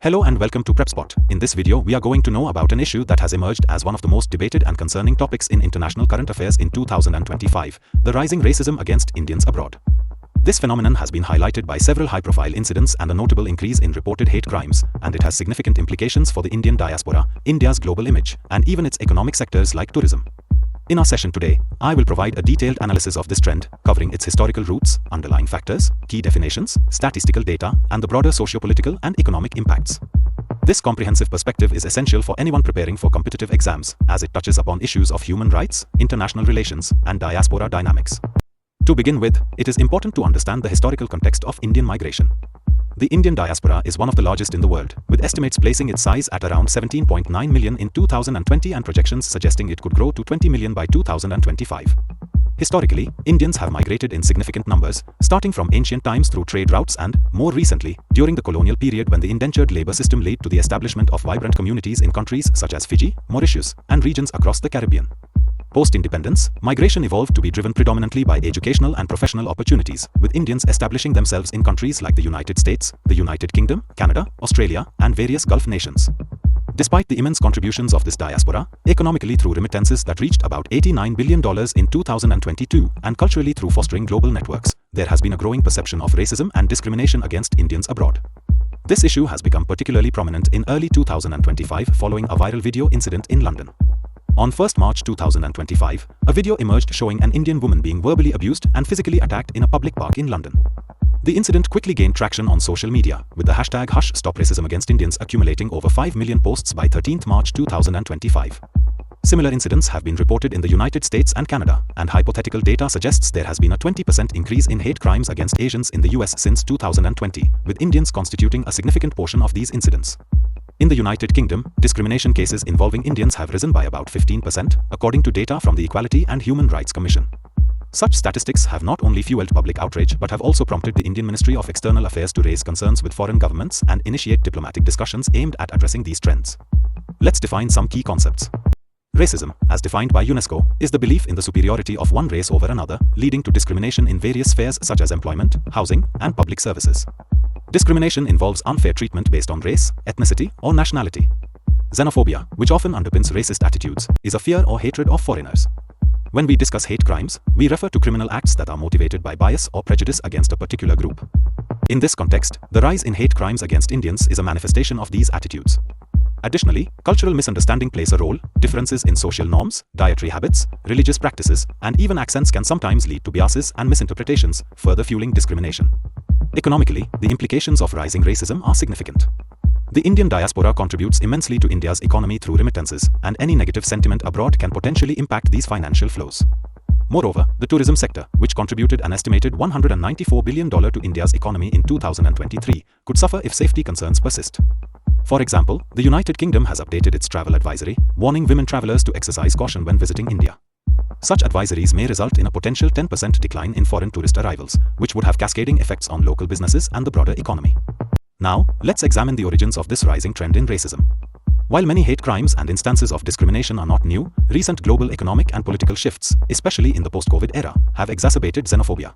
Hello and welcome to Prepspot. In this video, we are going to know about an issue that has emerged as one of the most debated and concerning topics in international current affairs in 2025, the rising racism against Indians abroad. This phenomenon has been highlighted by several high-profile incidents and a notable increase in reported hate crimes, and it has significant implications for the Indian diaspora, India's global image, and even its economic sectors like tourism. In our session today, I will provide a detailed analysis of this trend, covering its historical roots, underlying factors, key definitions, statistical data, and the broader socio-political and economic impacts. This comprehensive perspective is essential for anyone preparing for competitive exams, as it touches upon issues of human rights, international relations, and diaspora dynamics. To begin with, it is important to understand the historical context of Indian migration. The Indian diaspora is one of the largest in the world, with estimates placing its size at around 17.9 million in 2020 and projections suggesting it could grow to 20 million by 2025. Historically, Indians have migrated in significant numbers, starting from ancient times through trade routes and, more recently, during the colonial period when the indentured labor system led to the establishment of vibrant communities in countries such as Fiji, Mauritius, and regions across the Caribbean. Post-independence, migration evolved to be driven predominantly by educational and professional opportunities, with Indians establishing themselves in countries like the United States, the United Kingdom, Canada, Australia, and various Gulf nations. Despite the immense contributions of this diaspora, economically through remittances that reached about $89 billion in 2022, and culturally through fostering global networks, there has been a growing perception of racism and discrimination against Indians abroad. This issue has become particularly prominent in early 2025 following a viral video incident in London. On 1 March 2025, a video emerged showing an Indian woman being verbally abused and physically attacked in a public park in London. The incident quickly gained traction on social media, with the hashtag #HushStopRacismAgainstIndians accumulating over 5 million posts by 13 March 2025. Similar incidents have been reported in the United States and Canada, and hypothetical data suggests there has been a 20% increase in hate crimes against Asians in the US since 2020, with Indians constituting a significant portion of these incidents. In the United Kingdom, discrimination cases involving Indians have risen by about 15%, according to data from the Equality and Human Rights Commission. Such statistics have not only fueled public outrage but have also prompted the Indian Ministry of External Affairs to raise concerns with foreign governments and initiate diplomatic discussions aimed at addressing these trends. Let's define some key concepts. Racism, as defined by UNESCO, is the belief in the superiority of one race over another, leading to discrimination in various spheres such as employment, housing, and public services. Discrimination involves unfair treatment based on race, ethnicity, or nationality. Xenophobia, which often underpins racist attitudes, is a fear or hatred of foreigners. When we discuss hate crimes, we refer to criminal acts that are motivated by bias or prejudice against a particular group. In this context, the rise in hate crimes against Indians is a manifestation of these attitudes. Additionally, cultural misunderstanding plays a role. Differences in social norms, dietary habits, religious practices, and even accents can sometimes lead to biases and misinterpretations, further fueling discrimination. Economically, the implications of rising racism are significant. The Indian diaspora contributes immensely to India's economy through remittances, and any negative sentiment abroad can potentially impact these financial flows. Moreover, the tourism sector, which contributed an estimated $194 billion to India's economy in 2023, could suffer if safety concerns persist. For example, the United Kingdom has updated its travel advisory, warning women travelers to exercise caution when visiting India. Such advisories may result in a potential 10% decline in foreign tourist arrivals, which would have cascading effects on local businesses and the broader economy. Now, let's examine the origins of this rising trend in racism. While many hate crimes and instances of discrimination are not new, recent global economic and political shifts, especially in the post-COVID era, have exacerbated xenophobia.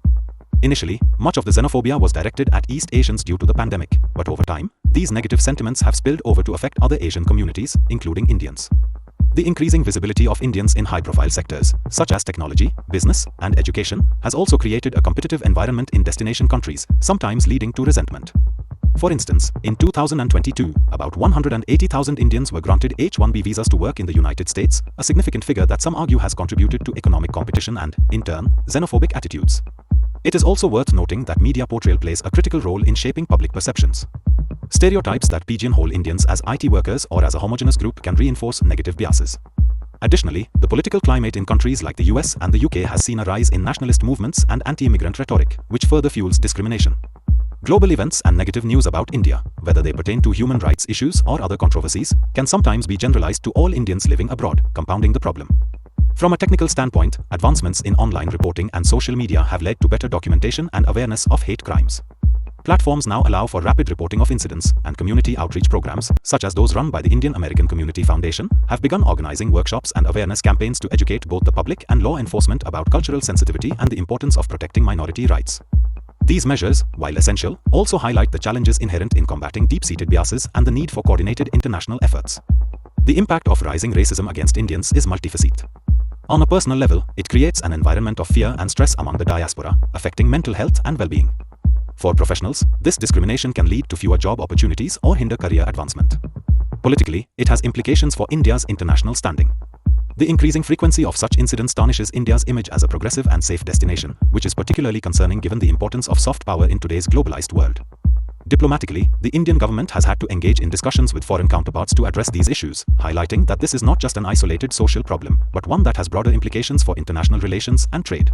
Initially, much of the xenophobia was directed at East Asians due to the pandemic, but over time, these negative sentiments have spilled over to affect other Asian communities, including Indians. The increasing visibility of Indians in high-profile sectors, such as technology, business, and education, has also created a competitive environment in destination countries, sometimes leading to resentment. For instance, in 2022, about 180,000 Indians were granted H-1B visas to work in the United States, a significant figure that some argue has contributed to economic competition and, in turn, xenophobic attitudes. It is also worth noting that media portrayal plays a critical role in shaping public perceptions. Stereotypes that pigeonhole Indians as IT workers or as a homogeneous group can reinforce negative biases. Additionally, the political climate in countries like the US and the UK has seen a rise in nationalist movements and anti-immigrant rhetoric, which further fuels discrimination. Global events and negative news about India, whether they pertain to human rights issues or other controversies, can sometimes be generalized to all Indians living abroad, compounding the problem. From a technical standpoint, advancements in online reporting and social media have led to better documentation and awareness of hate crimes. Platforms now allow for rapid reporting of incidents, and community outreach programs, such as those run by the Indian American Community Foundation, have begun organizing workshops and awareness campaigns to educate both the public and law enforcement about cultural sensitivity and the importance of protecting minority rights. These measures, while essential, also highlight the challenges inherent in combating deep-seated biases and the need for coordinated international efforts. The impact of rising racism against Indians is multifaceted. On a personal level, it creates an environment of fear and stress among the diaspora, affecting mental health and well-being. For professionals, this discrimination can lead to fewer job opportunities or hinder career advancement. Politically, it has implications for India's international standing. The increasing frequency of such incidents tarnishes India's image as a progressive and safe destination, which is particularly concerning given the importance of soft power in today's globalized world. Diplomatically, the Indian government has had to engage in discussions with foreign counterparts to address these issues, highlighting that this is not just an isolated social problem, but one that has broader implications for international relations and trade.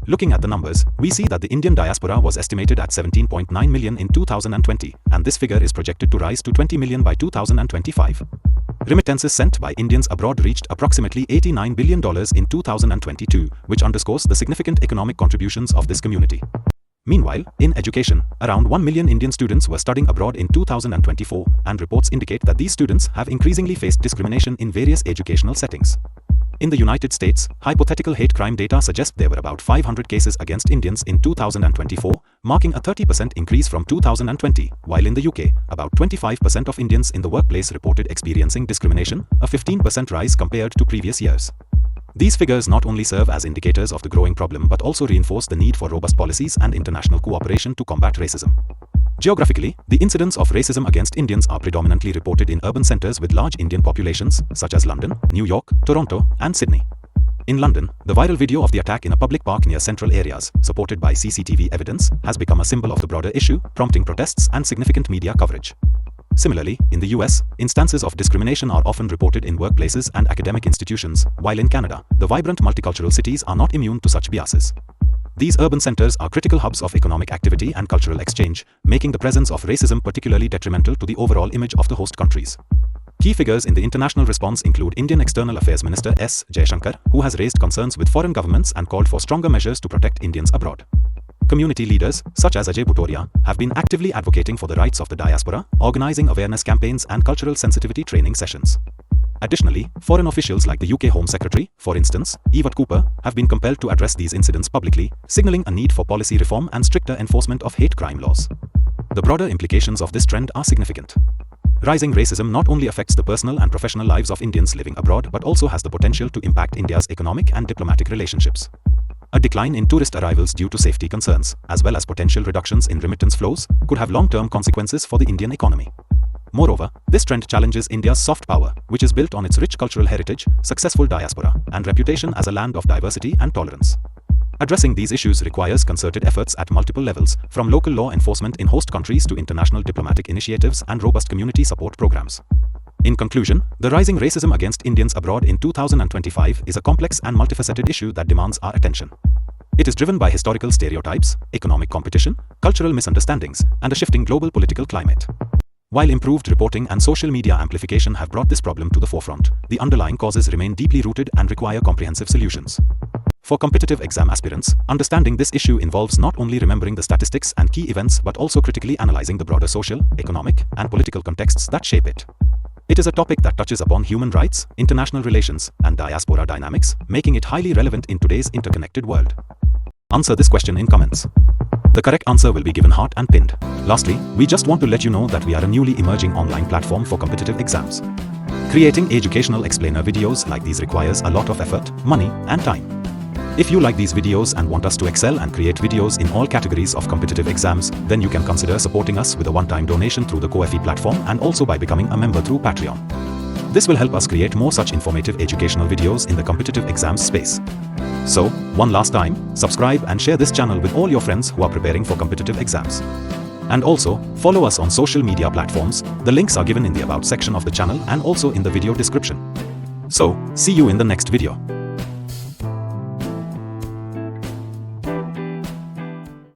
Looking at the numbers, we see that the Indian diaspora was estimated at 17.9 million in 2020, and this figure is projected to rise to 20 million by 2025. Remittances sent by Indians abroad reached approximately $89 billion in 2022, which underscores the significant economic contributions of this community. Meanwhile, in education, around 1 million Indian students were studying abroad in 2024, and reports indicate that these students have increasingly faced discrimination in various educational settings. In the United States, hypothetical hate crime data suggest there were about 500 cases against Indians in 2024, marking a 30% increase from 2020, while in the UK, about 25% of Indians in the workplace reported experiencing discrimination, a 15% rise compared to previous years. These figures not only serve as indicators of the growing problem but also reinforce the need for robust policies and international cooperation to combat racism. Geographically, the incidents of racism against Indians are predominantly reported in urban centers with large Indian populations, such as London, New York, Toronto, and Sydney. In London, the viral video of the attack in a public park near central areas, supported by CCTV evidence, has become a symbol of the broader issue, prompting protests and significant media coverage. Similarly, in the US, instances of discrimination are often reported in workplaces and academic institutions, while in Canada, the vibrant multicultural cities are not immune to such biases. These urban centers are critical hubs of economic activity and cultural exchange, making the presence of racism particularly detrimental to the overall image of the host countries. Key figures in the international response include Indian External Affairs Minister S. Jaishankar, who has raised concerns with foreign governments and called for stronger measures to protect Indians abroad. Community leaders, such as Ajay Bhutoria, have been actively advocating for the rights of the diaspora, organizing awareness campaigns and cultural sensitivity training sessions. Additionally, foreign officials like the UK Home Secretary, for instance, Eva Cooper, have been compelled to address these incidents publicly, signaling a need for policy reform and stricter enforcement of hate crime laws. The broader implications of this trend are significant. Rising racism not only affects the personal and professional lives of Indians living abroad but also has the potential to impact India's economic and diplomatic relationships. A decline in tourist arrivals due to safety concerns, as well as potential reductions in remittance flows, could have long-term consequences for the Indian economy. Moreover, this trend challenges India's soft power, which is built on its rich cultural heritage, successful diaspora, and reputation as a land of diversity and tolerance. Addressing these issues requires concerted efforts at multiple levels, from local law enforcement in host countries to international diplomatic initiatives and robust community support programs. In conclusion, the rising racism against Indians abroad in 2025 is a complex and multifaceted issue that demands our attention. It is driven by historical stereotypes, economic competition, cultural misunderstandings, and a shifting global political climate. While improved reporting and social media amplification have brought this problem to the forefront, the underlying causes remain deeply rooted and require comprehensive solutions. For competitive exam aspirants, understanding this issue involves not only remembering the statistics and key events but also critically analyzing the broader social, economic, and political contexts that shape it. It is a topic that touches upon human rights, international relations, and diaspora dynamics, making it highly relevant in today's interconnected world. Answer this question in comments. The correct answer will be given heart and pinned. Lastly, we just want to let you know that we are a newly emerging online platform for competitive exams. Creating educational explainer videos like these requires a lot of effort, money, and time. If you like these videos and want us to excel and create videos in all categories of competitive exams, then you can consider supporting us with a one-time donation through the Ko-fi platform and also by becoming a member through Patreon. This will help us create more such informative educational videos in the competitive exams space. So, one last time, subscribe and share this channel with all your friends who are preparing for competitive exams. And also, follow us on social media platforms. The links are given in the About section of the channel and also in the video description. So, see you in the next video.